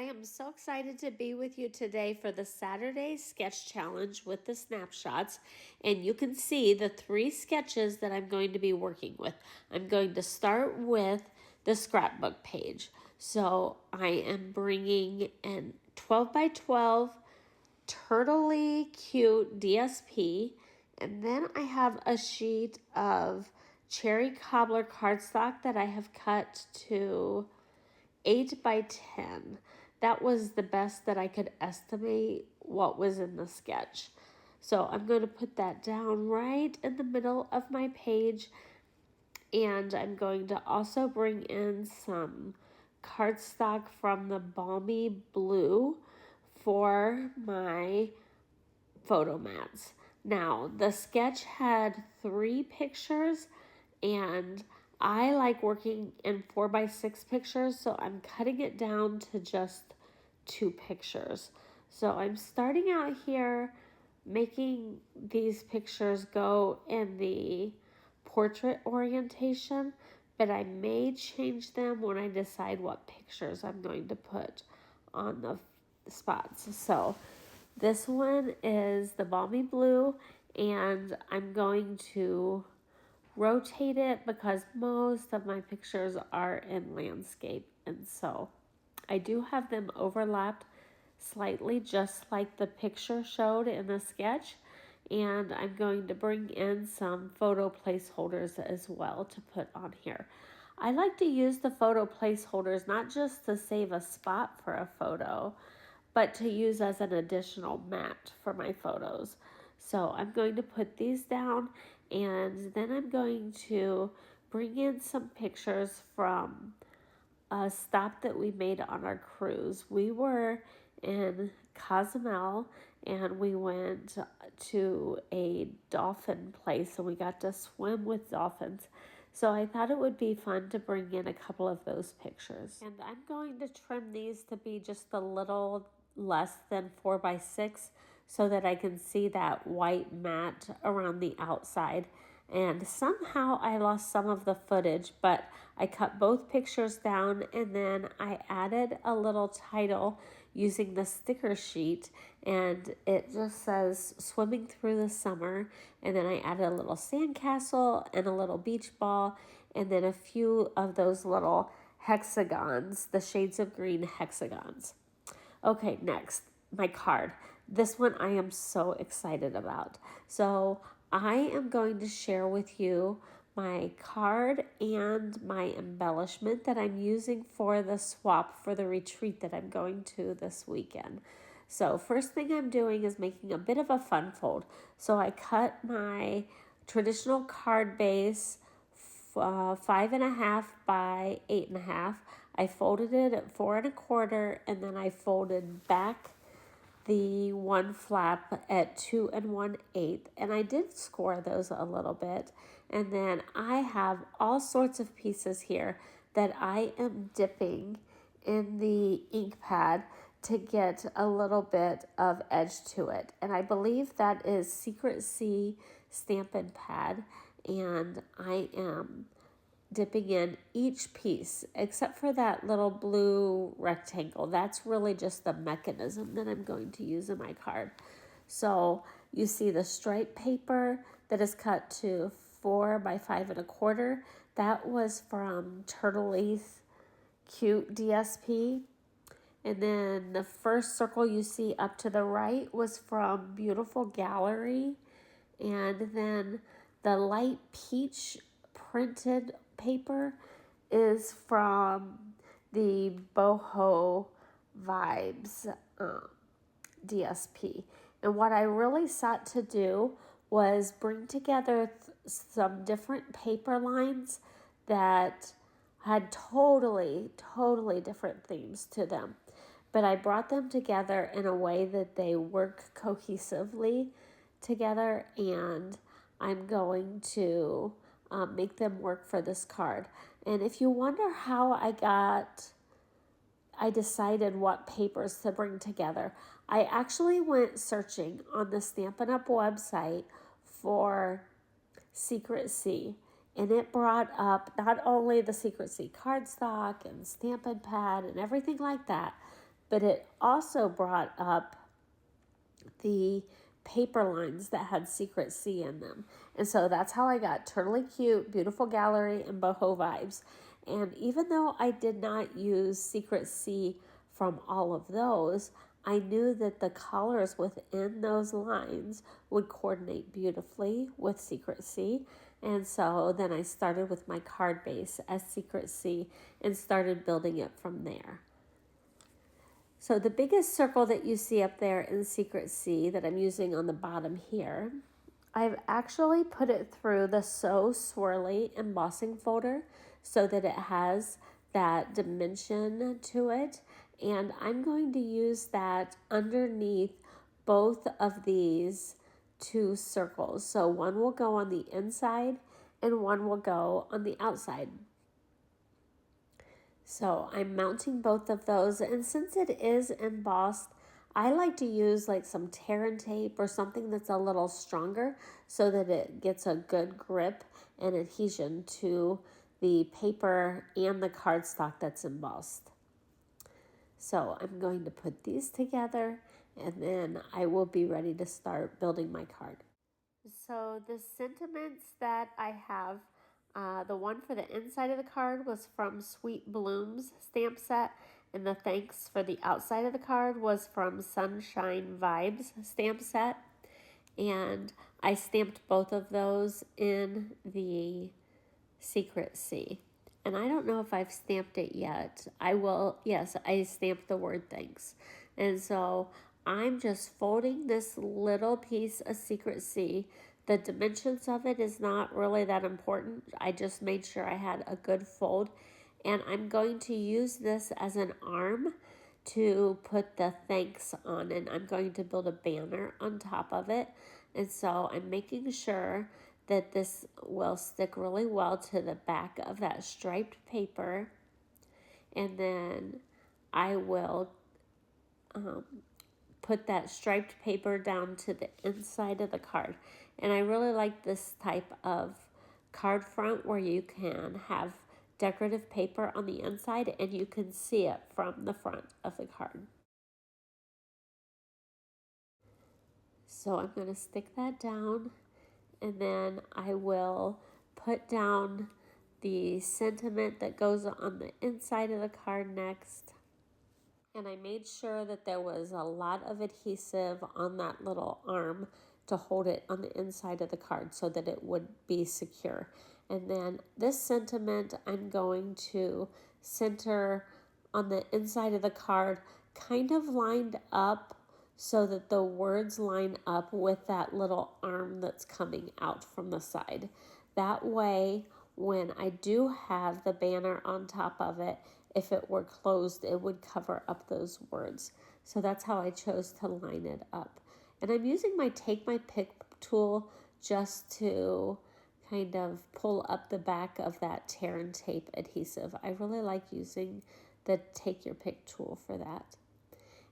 am so excited to be with you today for the Saturday Sketch Challenge with the Snapshots. And you can see the 3 sketches that I'm going to be working with. I'm going to start with the scrapbook page. So I am bringing a 12 by 12 turtley cute DSP. And then I have a sheet of cherry cobbler cardstock that I have cut to 8 by 10. That was the best that I could estimate what was in the sketch. So I'm going to put that down right in the middle of my page. And I'm going to also bring in some cardstock from the Balmy Blue for my photo mats. Now, the sketch had 3 pictures, and I like working in 4 by 6 pictures, so I'm cutting it down to just 2 pictures. So I'm starting out here making these pictures go in the portrait orientation, but I may change them when I decide what pictures I'm going to put on the spots. So this one is the Balmy Blue, and I'm going to rotate it because most of my pictures are in landscape, and so I do have them overlapped slightly just like the picture showed in the sketch. And I'm going to bring in some photo placeholders as well to put on here. I like to use the photo placeholders not just to save a spot for a photo, but to use as an additional mat for my photos. So I'm going to put these down, and then I'm going to bring in some pictures from a stop that we made on our cruise. We were in Cozumel, and we went to a dolphin place, and we got to swim with dolphins. So I thought it would be fun to bring in a couple of those pictures. And I'm going to trim these to be just a little less than 4 by 6 so that I can see that white mat around the outside. And somehow I lost some of the footage, but I cut both pictures down, and then I added a little title using the sticker sheet, and it just says swimming through the summer. And then I added a little sandcastle and a little beach ball, and then a few of those little hexagons, the shades of green hexagons. Okay, next, my card. This one I am so excited about. So I am going to share with you my card and my embellishment that I'm using for the swap for the retreat that I'm going to this weekend. So first thing I'm doing is making a bit of a fun fold. So I cut my traditional card base 5.5 by 8.5. I folded it at 4 1/4, and then I folded back the one flap at 2 1/8, and I did score those a little bit. And then I have all sorts of pieces here that I am dipping in the ink pad to get a little bit of edge to it. And I believe that is Secret C Stampin' Pad, and I am dipping in each piece except for that little blue rectangle. That's really just the mechanism that I'm going to use in my card. So you see the stripe paper that is cut to 4 by 5 1/4. That was from Turtley's Cute DSP. And then the first circle you see up to the right was from Beautiful Gallery. And then the light peach printed paper is from the Boho Vibes DSP. And what I really sought to do was bring together some different paper lines that had totally different themes to them. But I brought them together in a way that they work cohesively together, and I'm going to make them work for this card. And if you wonder how I decided what papers to bring together, I actually went searching on the Stampin' Up website for Secret C, and it brought up not only the Secret C cardstock and Stampin' Pad and everything like that, but it also brought up the paper lines that had Secret C in them. And so that's how I got Turtly Cute, Beautiful Gallery, and Boho Vibes. And even though I did not use Secret C from all of those, I knew that the colors within those lines would coordinate beautifully with Secret C. And so then I started with my card base as Secret C and started building it from there. So the biggest circle that you see up there in Secret C that I'm using on the bottom here, I've actually put it through the So Swirly embossing folder so that it has that dimension to it. And I'm going to use that underneath both of these two circles. So one will go on the inside and one will go on the outside. So I'm mounting both of those, and since it is embossed, I like to use like some tear and tape or something that's a little stronger so that it gets a good grip and adhesion to the paper and the cardstock that's embossed. So I'm going to put these together and then I will be ready to start building my card. So the sentiments that I have, the one for the inside of the card was from Sweet Blooms stamp set, and the thanks for the outside of the card was from Sunshine Vibes stamp set. And I stamped both of those in the Secret C. And I don't know if I've stamped it yet. I will, yes, I stamped the word thanks. And so I'm just folding this little piece of Secret C. The dimensions of it is not really that important. I just made sure I had a good fold. And I'm going to use this as an arm to put the thanks on, and I'm going to build a banner on top of it. And so I'm making sure that this will stick really well to the back of that striped paper. And then I will put that striped paper down to the inside of the card. And I really like this type of card front where you can have decorative paper on the inside and you can see it from the front of the card. So I'm going to stick that down, and then I will put down the sentiment that goes on the inside of the card next. And I made sure that there was a lot of adhesive on that little arm to hold it on the inside of the card so that it would be secure. And then this sentiment I'm going to center on the inside of the card, kind of lined up so that the words line up with that little arm that's coming out from the side. That way, when I do have the banner on top of it, if it were closed, it would cover up those words. So that's how I chose to line it up. And I'm using my Take My Pick tool just to kind of pull up the back of that tear and tape adhesive. I really like using the Take Your Pick tool for that.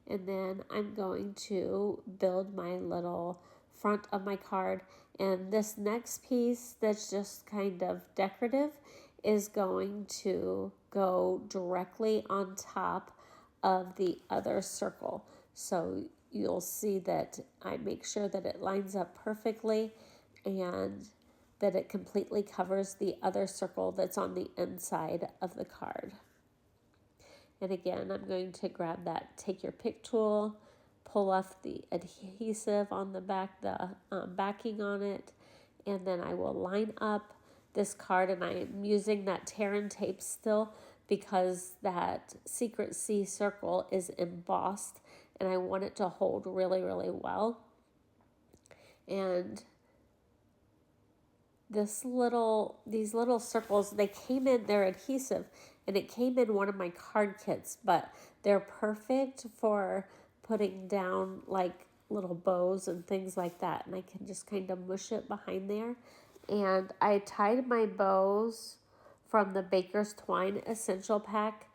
And then I'm going to build my little front of my card. And this next piece that's just kind of decorative is going to go directly on top of the other circle. So you'll see that I make sure that it lines up perfectly and that it completely covers the other circle that's on the inside of the card. And again, I'm going to grab that Take Your Pick tool, pull off the adhesive on the back, the backing on it, and then I will line up this card, and I'm using that tear and tape still because that Secret C circle is embossed and I want it to hold really, really well. And these little circles, they came in, they're adhesive, and it came in one of my card kits, but they're perfect for putting down like little bows and things like that, and I can just kind of mush it behind there. And I tied my bows from the Baker's Twine Essential Pack,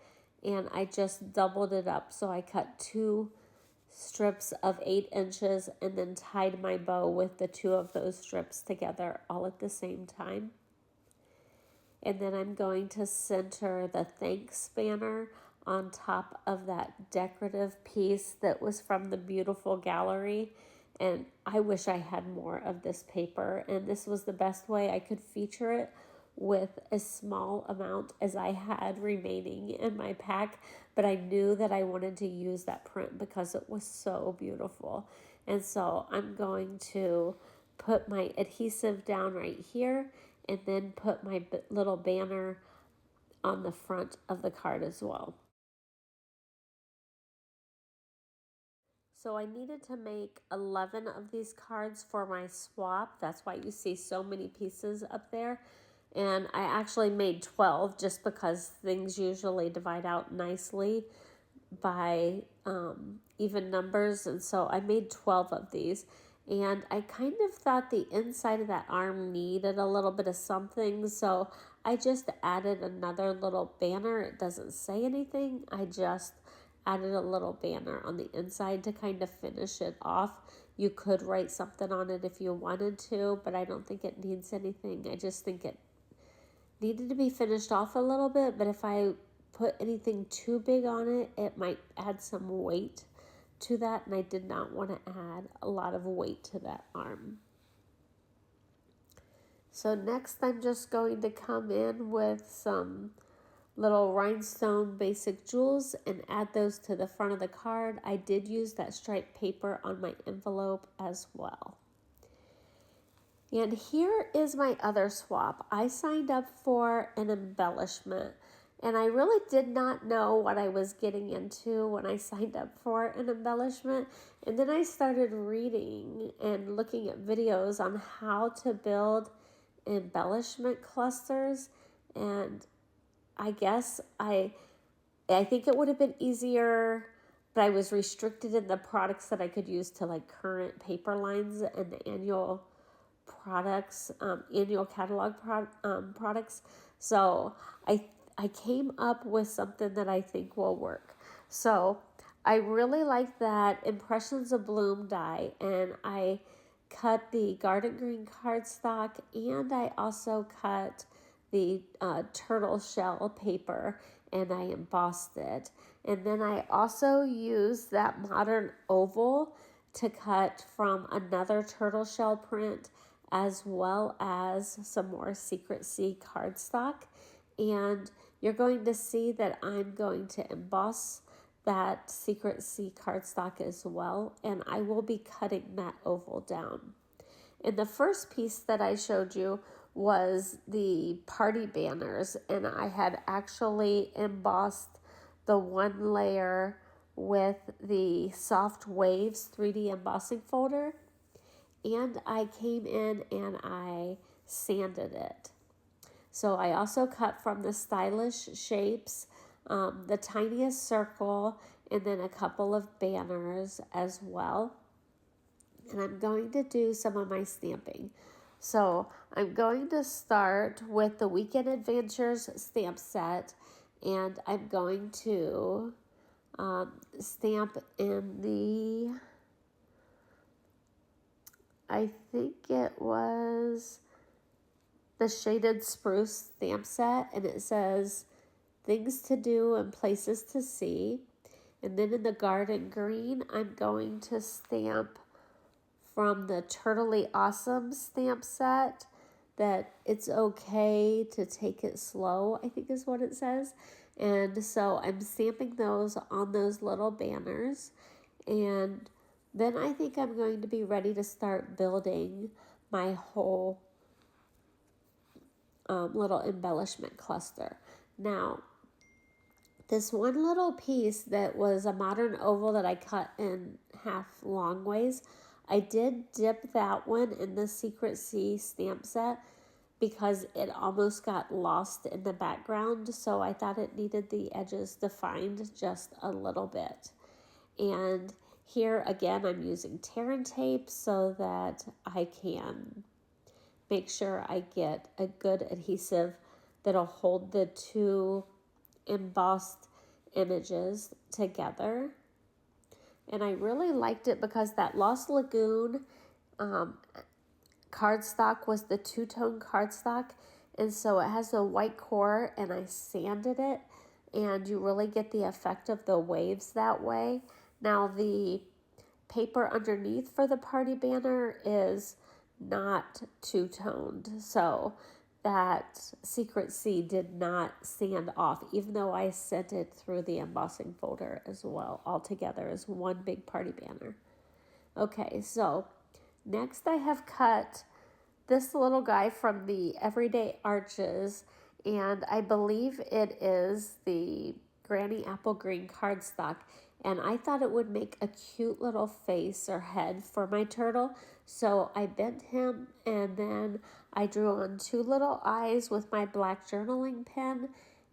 and I just doubled it up. So I cut 2 strips of 8 inches and then tied my bow with the 2 of those strips together all at the same time. And then I'm going to center the thanks banner on top of that decorative piece that was from the beautiful gallery. And I wish I had more of this paper, and this was the best way I could feature it with as small amount as I had remaining in my pack. But I knew that I wanted to use that print because it was so beautiful. And so I'm going to put my adhesive down right here and then put my little banner on the front of the card as well. So I needed to make 11 of these cards for my swap. That's why you see so many pieces up there. And I actually made 12 just because things usually divide out nicely by even numbers. And so I made 12 of these. And I kind of thought the inside of that arm needed a little bit of something. So I just added another little banner. It doesn't say anything. I just added a little banner on the inside to kind of finish it off. You could write something on it if you wanted to, but I don't think it needs anything. I just think it needed to be finished off a little bit, but if I put anything too big on it, it might add some weight to that, and I did not want to add a lot of weight to that arm. So next I'm just going to come in with some little rhinestone basic jewels and add those to the front of the card. I did use that striped paper on my envelope as well. And here is my other swap. I signed up for an embellishment, and I really did not know what I was getting into when I signed up for an embellishment. And then I started reading and looking at videos on how to build embellishment clusters, and I guess I think it would have been easier, but I was restricted in the products that I could use to like current paper lines and the annual products, annual catalog products. So I came up with something that I think will work. So I really like that Impressions of Bloom die, and I cut the garden green cardstock, and I also cut the turtle shell paper, and I embossed it. And then I also used that modern oval to cut from another turtle shell print, as well as some more Secret Sea cardstock. And you're going to see that I'm going to emboss that Secret Sea cardstock as well, and I will be cutting that oval down. And the first piece that I showed you was the party banners, and I had actually embossed the one layer with the Soft Waves 3D embossing folder, and I came in and I sanded it. So I also cut from the Stylish Shapes, the tiniest circle, and then a couple of banners as well. And I'm going to do some of my stamping. So I'm going to start with the Weekend Adventures stamp set, and I'm going to stamp in the, I think it was the Shaded Spruce stamp set, and it says things to do and places to see. And then in the Garden Green, I'm going to stamp from the Turtley Awesome stamp set that it's okay to take it slow, I think is what it says. And so I'm stamping those on those little banners. And then I think I'm going to be ready to start building my whole little embellishment cluster. Now, this one little piece that was a modern oval that I cut in half long ways, I did dip that one in the Secret Sea stamp set because it almost got lost in the background. So I thought it needed the edges defined just a little bit. And here again, I'm using tear and tape so that I can make sure I get a good adhesive that'll hold the two embossed images together. And I really liked it because that Lost Lagoon cardstock was the two-tone cardstock, and so it has a white core, and I sanded it, and you really get the effect of the waves that way. Now the paper underneath for the party banner is not two-toned, so that Secret C did not sand off, even though I sent it through the embossing folder as well, all together as one big party banner. Okay, so next I have cut this little guy from the Everyday Arches, and I believe it is the Granny Apple Green cardstock, and I thought it would make a cute little face or head for my turtle, so I bent him, and then I drew on two little eyes with my black journaling pen,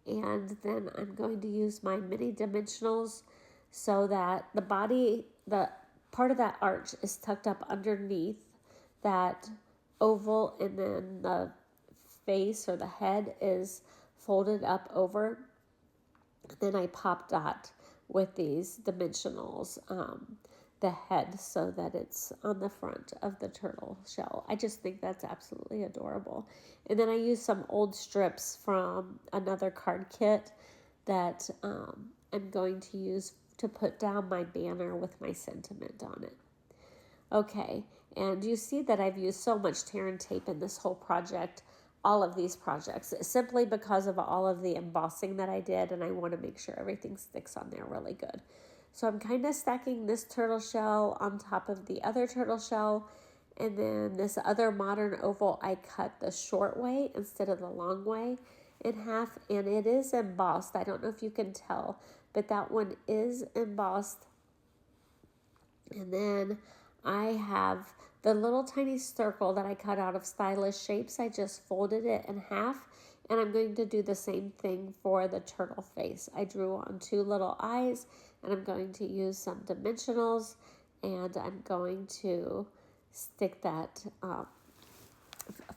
and then I'm going to use my mini dimensionals so that the body, the part of that arch is tucked up underneath that oval, and then the face or the head is folded up over. Then I pop dot with these dimensionals the head so that it's on the front of the turtle shell. I just think that's absolutely adorable. And then I use some old strips from another card kit that I'm going to use to put down my banner with my sentiment on it. Okay, and you see that I've used so much tear and tape in this whole project, all of these projects, simply because of all of the embossing that I did, and I want to make sure everything sticks on there really good. So I'm kind of stacking this turtle shell on top of the other turtle shell, and then this other modern oval I cut the short way instead of the long way in half, and it is embossed. I don't know if you can tell, but that one is embossed. And then I have the little tiny circle that I cut out of Stylish Shapes. I just folded it in half, and I'm going to do the same thing for the turtle face. I drew on two little eyes, and I'm going to use some dimensionals, and I'm going to stick that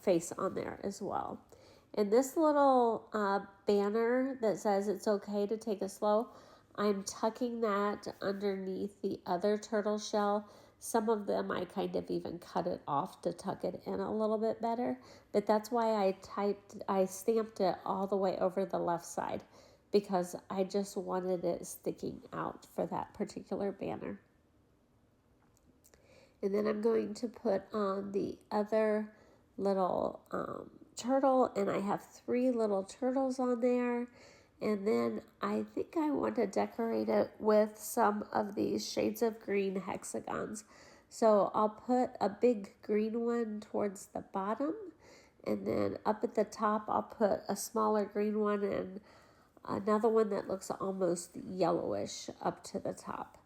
face on there as well. And this little banner that says it's okay to take it slow, I'm tucking that underneath the other turtle shell. Some of them I kind of even cut it off to tuck it in a little bit better, but that's why I stamped it all the way over the left side, because I just wanted it sticking out for that particular banner. And then I'm going to put on the other little turtle, and I have three little turtles on there. And then I think I want to decorate it with some of these shades of green hexagons. So I'll put a big green one towards the bottom, and then up at the top I'll put a smaller green one and another one that looks almost yellowish up to the top.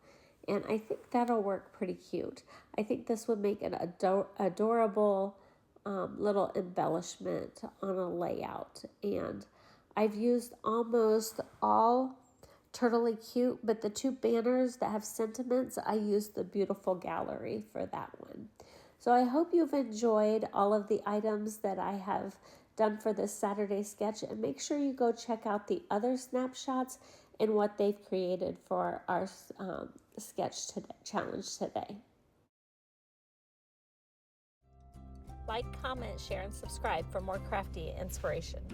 And I think that'll work pretty cute. I think this would make an adorable little embellishment on a layout. And I've used almost all Turtly Cute, but the two banners that have sentiments, I used the Beautiful Gallery for that one. So I hope you've enjoyed all of the items that I have done for this Saturday sketch, and make sure you go check out the other snapshots and what they've created for our sketch challenge today. Like, comment, share, and subscribe for more crafty inspiration.